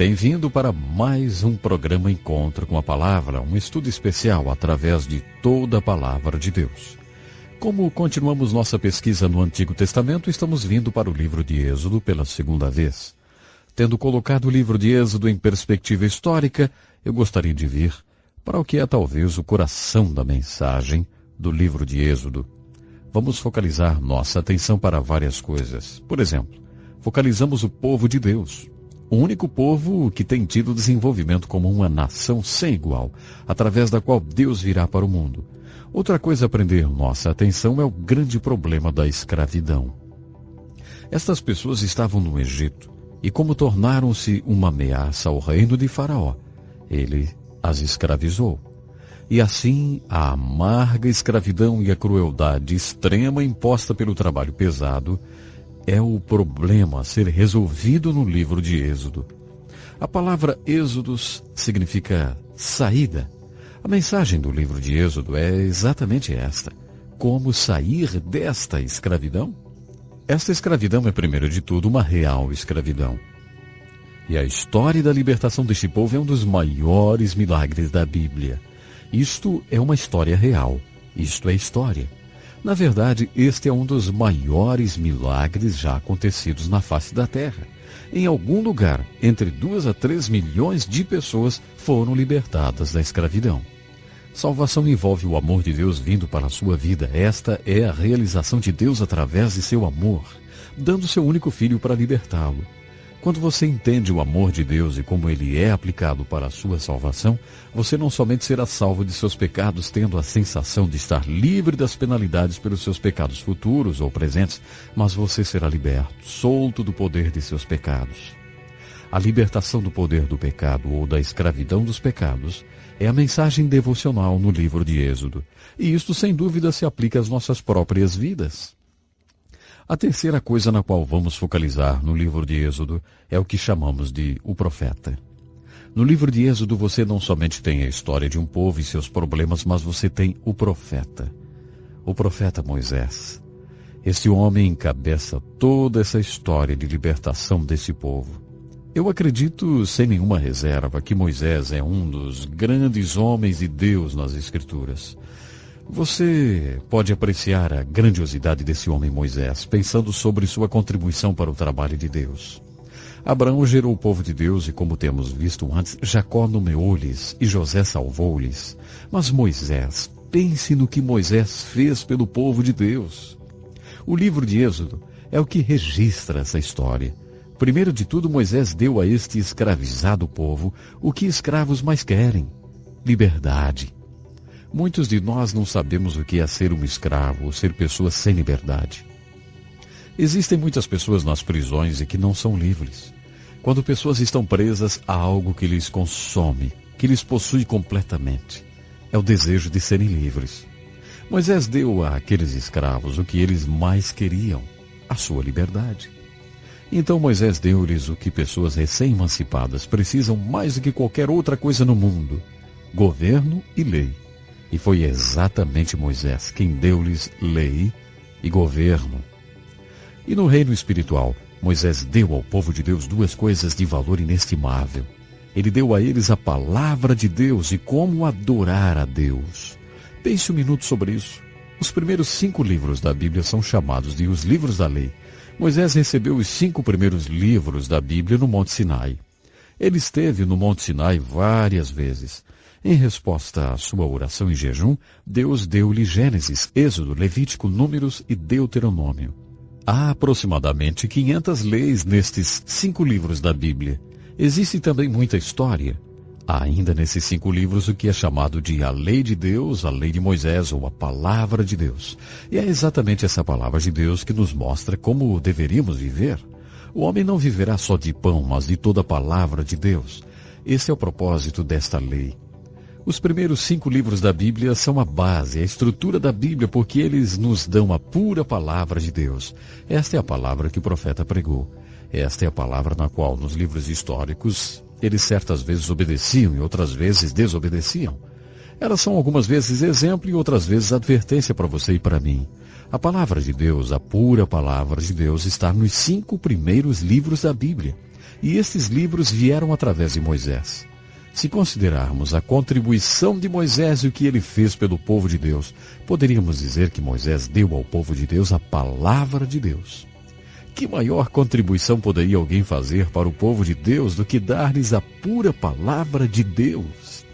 Bem-vindo para mais um programa Encontro com a Palavra, um estudo especial através de toda a Palavra de Deus. Como continuamos nossa pesquisa no Antigo Testamento, estamos vindo para o livro de Êxodo pela segunda vez. Tendo colocado o livro de Êxodo em perspectiva histórica, eu gostaria de vir para o que é talvez o coração da mensagem do livro de Êxodo. Vamos focalizar nossa atenção para várias coisas. Por exemplo, focalizamos o povo de Deus, o único povo que tem tido desenvolvimento como uma nação sem igual, através da qual Deus virá para o mundo. Outra coisa a prender nossa atenção é o grande problema da escravidão. Estas pessoas estavam no Egito, e como tornaram-se uma ameaça ao reino de Faraó, ele as escravizou. E assim, a amarga escravidão e a crueldade extrema imposta pelo trabalho pesado é o problema a ser resolvido no livro de Êxodo. A palavra Êxodos significa saída. A mensagem do livro de Êxodo é exatamente esta: como sair desta escravidão? Esta escravidão é, primeiro de tudo, uma real escravidão. E a história da libertação deste povo é um dos maiores milagres da Bíblia. Isto é uma história real. Isto é história. Na verdade, este é um dos maiores milagres já acontecidos na face da terra. Em algum lugar, entre 2 a 3 milhões de pessoas foram libertadas da escravidão. Salvação envolve o amor de Deus vindo para a sua vida. Esta é a realização de Deus através de seu amor, dando seu único filho para libertá-lo. Quando você entende o amor de Deus e como ele é aplicado para a sua salvação, você não somente será salvo de seus pecados, tendo a sensação de estar livre das penalidades pelos seus pecados futuros ou presentes, mas você será liberto, solto do poder de seus pecados. A libertação do poder do pecado ou da escravidão dos pecados é a mensagem devocional no livro de Êxodo, e isto sem dúvida se aplica às nossas próprias vidas. A terceira coisa na qual vamos focalizar no livro de Êxodo é o que chamamos de o profeta. No livro de Êxodo você não somente tem a história de um povo e seus problemas, mas você tem o profeta Moisés. Este homem encabeça toda essa história de libertação desse povo. Eu acredito sem nenhuma reserva que Moisés é um dos grandes homens de Deus nas Escrituras. Você pode apreciar a grandiosidade desse homem Moisés, pensando sobre sua contribuição para o trabalho de Deus. Abraão gerou o povo de Deus e, como temos visto antes, Jacó nomeou-lhes e José salvou-lhes. Mas Moisés, pense no que Moisés fez pelo povo de Deus. O livro de Êxodo é o que registra essa história. Primeiro de tudo, Moisés deu a este escravizado povo o que escravos mais querem: liberdade. Muitos de nós não sabemos o que é ser um escravo ou ser pessoas sem liberdade. Existem muitas pessoas nas prisões e que não são livres. Quando pessoas estão presas, há algo que lhes consome, que lhes possui completamente. É o desejo de serem livres. Moisés deu àqueles escravos o que eles mais queriam: a sua liberdade. Então Moisés deu-lhes o que pessoas recém-emancipadas precisam mais do que qualquer outra coisa no mundo: governo e lei. E foi exatamente Moisés quem deu-lhes lei e governo. E no reino espiritual, Moisés deu ao povo de Deus duas coisas de valor inestimável. Ele deu a eles a palavra de Deus e como adorar a Deus. Pense um minuto sobre isso. Os primeiros 5 livros da Bíblia são chamados de os livros da lei. Moisés recebeu os 5 primeiros livros da Bíblia no Monte Sinai. Ele esteve no Monte Sinai várias vezes. Em resposta à sua oração em jejum, Deus deu-lhe Gênesis, Êxodo, Levítico, Números e Deuteronômio. Há aproximadamente 500 leis nestes 5 livros da Bíblia. Existe também muita história. Há ainda nesses 5 livros o que é chamado de a Lei de Deus, a Lei de Moisés ou a Palavra de Deus. E é exatamente essa Palavra de Deus que nos mostra como deveríamos viver. O homem não viverá só de pão, mas de toda a Palavra de Deus. Esse é o propósito desta lei. Os primeiros 5 livros da Bíblia são a base, a estrutura da Bíblia, porque eles nos dão a pura palavra de Deus. Esta é a palavra que o profeta pregou. Esta é a palavra na qual, nos livros históricos, eles certas vezes obedeciam e outras vezes desobedeciam. Elas são algumas vezes exemplo e outras vezes advertência para você e para mim. A palavra de Deus, a pura palavra de Deus, está nos 5 primeiros livros da Bíblia. E estes livros vieram através de Moisés. Se considerarmos a contribuição de Moisés e o que ele fez pelo povo de Deus, poderíamos dizer que Moisés deu ao povo de Deus a palavra de Deus. Que maior contribuição poderia alguém fazer para o povo de Deus do que dar-lhes a pura palavra de Deus?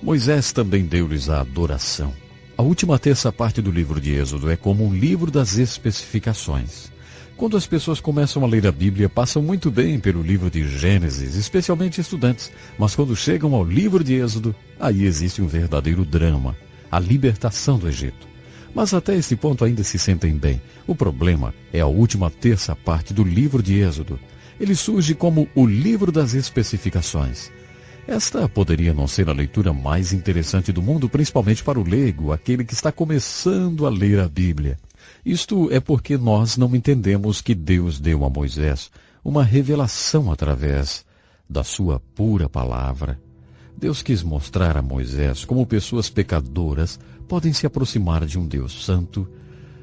Moisés também deu-lhes a adoração. A última terça parte do livro de Êxodo é como um livro das especificações. Quando as pessoas começam a ler a Bíblia, passam muito bem pelo livro de Gênesis, especialmente estudantes, mas quando chegam ao livro de Êxodo, aí existe um verdadeiro drama, a libertação do Egito. Mas até esse ponto ainda se sentem bem. O problema é a última terça parte do livro de Êxodo. Ele surge como o livro das especificações. Esta poderia não ser a leitura mais interessante do mundo, principalmente para o leigo, aquele que está começando a ler a Bíblia. Isto é porque nós não entendemos que Deus deu a Moisés uma revelação através da sua pura palavra. Deus quis mostrar a Moisés como pessoas pecadoras podem se aproximar de um Deus santo,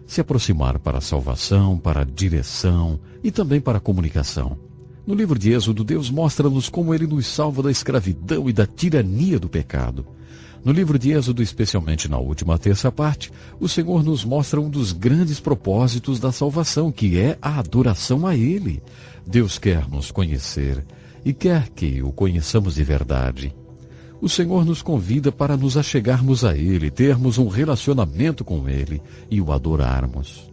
se aproximar para a salvação, para a direção e também para a comunicação. No livro de Êxodo, Deus mostra-nos como Ele nos salva da escravidão e da tirania do pecado. No livro de Êxodo, especialmente na última terça parte, o Senhor nos mostra um dos grandes propósitos da salvação, que é a adoração a Ele. Deus quer nos conhecer e quer que o conheçamos de verdade. O Senhor nos convida para nos achegarmos a Ele, termos um relacionamento com Ele e o adorarmos.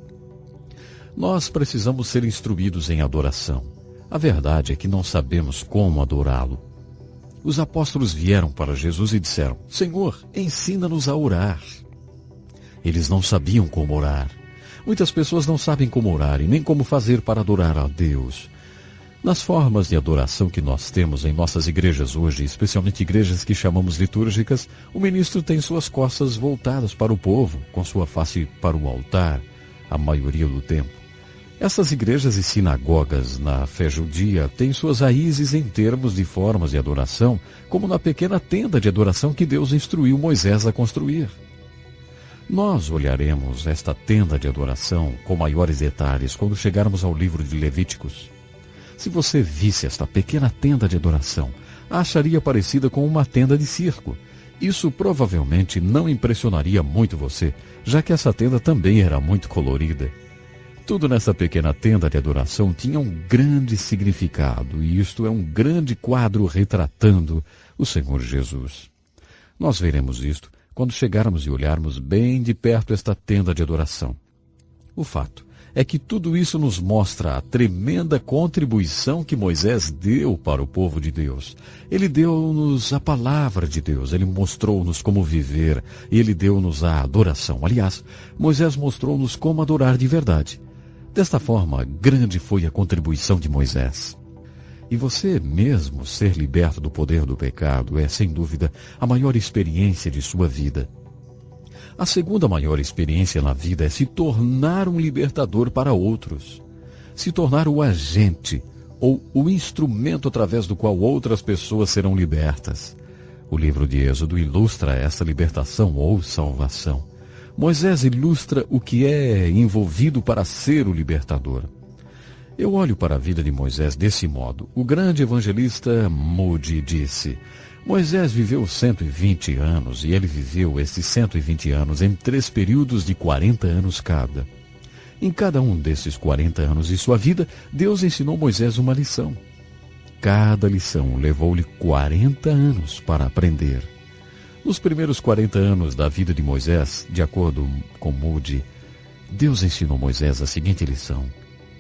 Nós precisamos ser instruídos em adoração. A verdade é que não sabemos como adorá-lo. Os apóstolos vieram para Jesus e disseram: Senhor, ensina-nos a orar. Eles não sabiam como orar. Muitas pessoas não sabem como orar e nem como fazer para adorar a Deus. Nas formas de adoração que nós temos em nossas igrejas hoje, especialmente igrejas que chamamos litúrgicas, o ministro tem suas costas voltadas para o povo, com sua face para o altar, a maioria do tempo. Essas igrejas e sinagogas na fé judia têm suas raízes em termos de formas de adoração, como na pequena tenda de adoração que Deus instruiu Moisés a construir. Nós olharemos esta tenda de adoração com maiores detalhes quando chegarmos ao livro de Levíticos. Se você visse esta pequena tenda de adoração, a acharia parecida com uma tenda de circo. Isso provavelmente não impressionaria muito você, já que essa tenda também era muito colorida. Tudo nessa pequena tenda de adoração tinha um grande significado, e isto é um grande quadro retratando o Senhor Jesus. Nós veremos isto quando chegarmos e olharmos bem de perto esta tenda de adoração. O fato é que tudo isso nos mostra a tremenda contribuição que Moisés deu para o povo de Deus. Ele deu-nos a palavra de Deus, ele mostrou-nos como viver, e ele deu-nos a adoração. Aliás, Moisés mostrou-nos como adorar de verdade. Desta forma, grande foi a contribuição de Moisés. E você mesmo ser liberto do poder do pecado é, sem dúvida, a maior experiência de sua vida. A segunda maior experiência na vida é se tornar um libertador para outros. Se tornar o agente ou o instrumento através do qual outras pessoas serão libertas. O livro de Êxodo ilustra essa libertação ou salvação. Moisés ilustra o que é envolvido para ser o libertador. Eu olho para a vida de Moisés desse modo. O grande evangelista Moody disse: Moisés viveu 120 anos e ele viveu esses 120 anos em 3 períodos de 40 anos cada. Em cada um desses 40 anos de sua vida, Deus ensinou Moisés uma lição. Cada lição levou-lhe 40 anos para aprender. Nos primeiros 40 anos da vida de Moisés, de acordo com Moody, Deus ensinou Moisés a seguinte lição: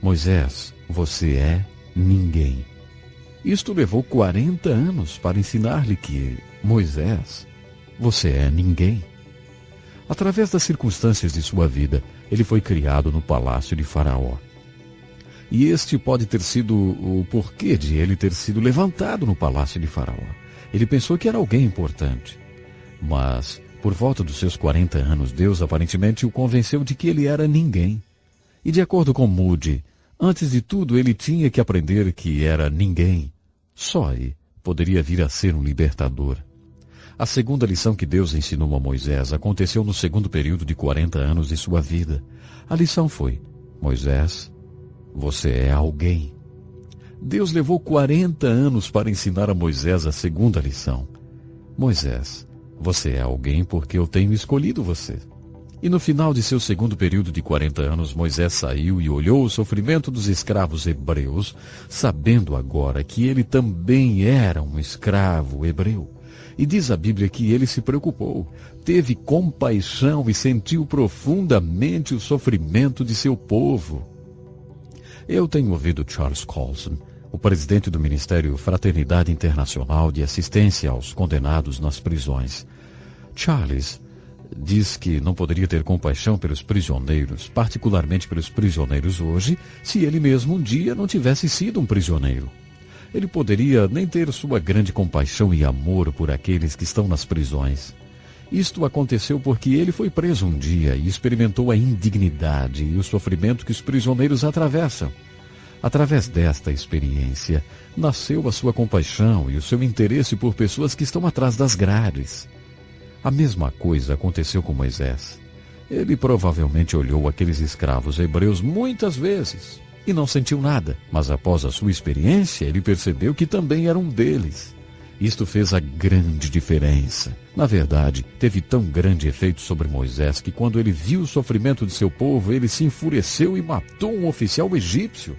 Moisés, você é ninguém. Isto levou 40 anos para ensinar-lhe que, Moisés, você é ninguém. Através das circunstâncias de sua vida, ele foi criado no palácio de Faraó. E este pode ter sido o porquê de ele ter sido levantado no palácio de Faraó. Ele pensou que era alguém importante. Mas, por volta dos seus 40 anos, Deus aparentemente o convenceu de que ele era ninguém. E de acordo com Moody, antes de tudo ele tinha que aprender que era ninguém. Só aí poderia vir a ser um libertador. A segunda lição que Deus ensinou a Moisés aconteceu no segundo período de 40 anos de sua vida. A lição foi: Moisés, você é alguém. Deus levou 40 anos para ensinar a Moisés a segunda lição. Moisés, você é alguém porque eu tenho escolhido você. E no final de seu segundo período de 40 anos, Moisés saiu e olhou o sofrimento dos escravos hebreus, sabendo agora que ele também era um escravo hebreu. E diz a Bíblia que ele se preocupou, teve compaixão e sentiu profundamente o sofrimento de seu povo. Eu tenho ouvido Charles Colson, o presidente do Ministério Fraternidade Internacional de Assistência aos Condenados nas Prisões. Charles diz que não poderia ter compaixão pelos prisioneiros, particularmente pelos prisioneiros hoje, se ele mesmo um dia não tivesse sido um prisioneiro. Ele poderia nem ter sua grande compaixão e amor por aqueles que estão nas prisões. Isto aconteceu porque ele foi preso um dia e experimentou a indignidade e o sofrimento que os prisioneiros atravessam. Através desta experiência, nasceu a sua compaixão e o seu interesse por pessoas que estão atrás das grades. A mesma coisa aconteceu com Moisés. Ele provavelmente olhou aqueles escravos hebreus muitas vezes e não sentiu nada, mas após a sua experiência, ele percebeu que também era um deles. Isto fez a grande diferença. Na verdade, teve tão grande efeito sobre Moisés que quando ele viu o sofrimento de seu povo, ele se enfureceu e matou um oficial egípcio.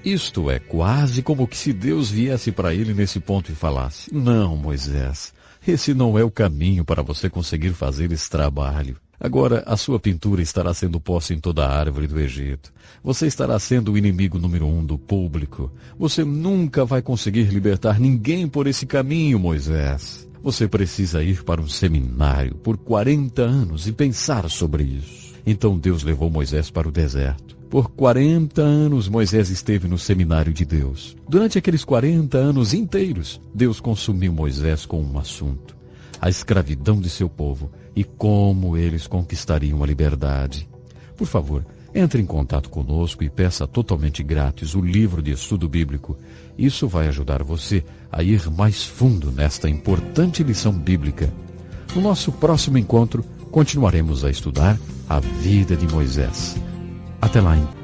Isto é quase como que se Deus viesse para ele nesse ponto e falasse: não, Moisés, esse não é o caminho para você conseguir fazer esse trabalho. Agora a sua pintura estará sendo posta em toda a árvore do Egito. Você estará sendo o inimigo número 1 do público. Você nunca vai conseguir libertar ninguém por esse caminho, Moisés. Você precisa ir para um seminário por 40 anos e pensar sobre isso. Então Deus levou Moisés para o deserto. Por 40 anos Moisés esteve no seminário de Deus. Durante aqueles 40 anos inteiros, Deus consumiu Moisés com um assunto: a escravidão de seu povo e como eles conquistariam a liberdade. Por favor, entre em contato conosco e peça totalmente grátis o livro de estudo bíblico. Isso vai ajudar você a ir mais fundo nesta importante lição bíblica. No nosso próximo encontro, continuaremos a estudar a vida de Moisés. Até lá, então.